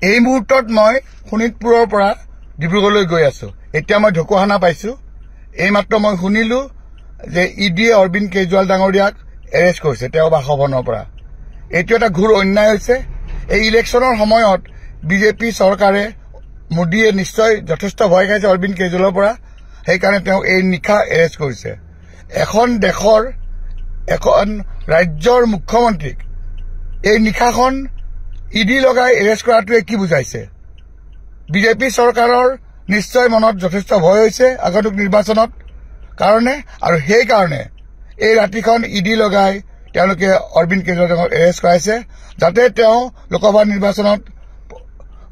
এই মুহূৰ্তত মই শোণিতপুৰৰ পৰা ডিব্ৰুগড়লৈ গৈ আছো। এতিয়া মই ঢকুৱাখানা পাইছো। এইমাত্ৰ মই শুনিলো যে ইডিয়ে অৰবিন্দ কেজৰিৱাল ডাঙৰীয়াক এৰেষ্ট কৰিছে তেওঁৰ বাসভৱনৰ পৰা। এইটো এটা ঘোৰ অন্যায় হৈছে। এই ইলেকশ্যনৰ সময়ত বিজেপি চৰকাৰে মোদীয়ে নিশ্চয় যথেষ্ট ভয় খাইছে অৰবিন্দ কেজৰিৱালৰ পৰা, সেইকাৰণে তেওঁ এই নিশা এৰেষ্ট কৰিছে। এখন দেশৰ এখন ৰাজ্যৰ মুখ্যমন্ত্ৰীক এই নিশাখন ইডি লগাই এৰেষ্ট কৰাটোৱে কি বুজাইছে? বিজেপি চৰকাৰৰ নিশ্চয় মনত যথেষ্ট ভয় হৈছে আগন্তুক নিৰ্বাচনত কাৰণে, আৰু সেইকাৰণে এই ৰাতিখন ইডি লগাই তেওঁলোকে অৰবিন্দ কেজৰিৱালক এৰেষ্ট কৰাইছে, যাতে তেওঁ লোকসভা নিৰ্বাচনত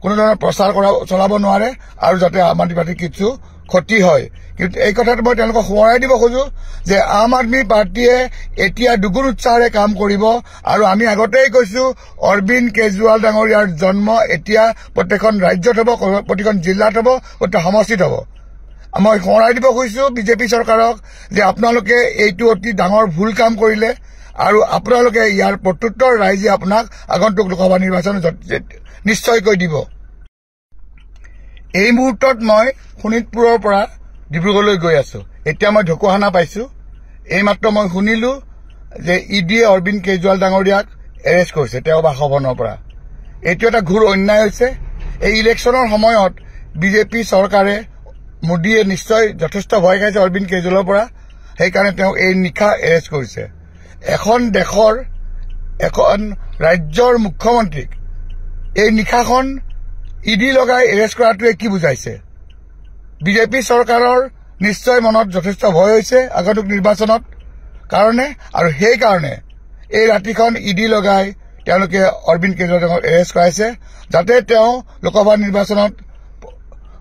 কোনো ধৰণৰ প্ৰচাৰ চলাব নোৱাৰে আৰু যাতে আম আদমি পাৰ্টিৰ কিছু ক্ষতি হয়। কিন্তু এই কথাত মই তেওঁলোকক সোঁৱৰাই দিব খোজো যে আম আদমি পাৰ্টিয়ে এতিয়া দুগুণ উৎসাহেৰে কাম কৰিব, আৰু আমি আগতেই কৈছো অৰবিন্দ কেজৰিৱাল ডাঙৰীয়াৰ জন্ম এতিয়া প্ৰত্যেকখন ৰাজ্যত হ'ব, প্ৰতিখন জিলাত হ'ব, প্ৰত্যেক সমষ্টিত হ'ব। মই সোঁৱৰাই দিব খুজিছো বিজেপি চৰকাৰক যে আপোনালোকে এইটো অতি ডাঙৰ ভুল কাম কৰিলে, আৰু আপোনালোকে ইয়াৰ প্ৰত্যুত্তৰ ৰাইজে আপোনাক আগন্তুক লোকসভা নিৰ্বাচনত নিশ্চয়কৈ দিব। এই মুহূৰ্তত মই শোণিতপুৰৰ পৰা ডিব্ৰুগড়লৈ গৈ আছো। এতিয়া মই ঢকুৱাখানা পাইছো। এইমাত্ৰ মই শুনিলো যে ইডিয়ে অৰবিন্দ কেজৰিৱাল ডাঙৰীয়াক এৰেষ্ট কৰিছে তেওঁৰ বাসভৱনৰ পৰা। এইটো এটা ঘোৰ অন্যায় হৈছে। এই ইলেকশ্যনৰ সময়ত বিজেপি চৰকাৰে মোদীয়ে নিশ্চয় যথেষ্ট ভয় খাইছে অৰবিন্দ কেজৰিৱালৰ পৰা, সেইকাৰণে তেওঁ এই নিশা এৰেষ্ট কৰিছে। এখন দেশৰ এখন ৰাজ্যৰ মুখ্যমন্ত্ৰীক এই নিশাখন ইডি লগাই এৰেষ্ট কৰাটোৱে কি বুজাইছে? বিজেপি চৰকাৰৰ নিশ্চয় মনত যথেষ্ট ভয় হৈছে আগন্তুক নিৰ্বাচনত কাৰণে, আৰু সেইকাৰণে এই ৰাতিখন ইডি লগাই তেওঁলোকে অৰবিন্দ কেজৰিৱালক এৰেষ্ট কৰাইছে, যাতে তেওঁ লোকসভা নিৰ্বাচনত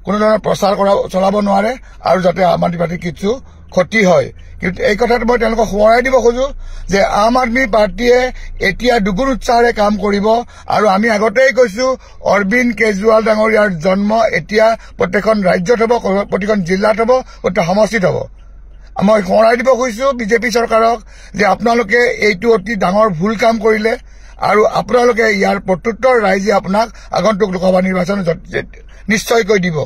কোনো ধৰণৰ প্ৰচাৰ চলাব নোৱাৰে আৰু যাতে আম আদমি পাৰ্টিৰ কিছু ক্ষতি হয়। কিন্তু এই কথাত মই তেওঁলোকক সোঁৱৰাই দিব খোজো যে আম আদমি পাৰ্টিয়ে এতিয়া দুগুণ উৎসাহেৰে কাম কৰিব, আৰু আমি আগতেই কৈছো অৰবিন্দ কেজৰিৱাল ডাঙৰীয়াৰ জন্ম এতিয়া প্ৰত্যেকখন ৰাজ্যত হ'ব, প্ৰতিখন জিলাত হ'ব, প্ৰত্যেক সমষ্টিত হ'ব। মই সোঁৱৰাই দিব খুজিছো বিজেপি চৰকাৰক যে আপোনালোকে এইটো অতি ডাঙৰ ভুল কাম কৰিলে, আৰু আপোনালোকে ইয়াৰ প্ৰত্যুত্তৰ ৰাইজে আপোনাক আগন্তুক লোকসভা নিৰ্বাচনত নিশ্চয়কৈ দিব।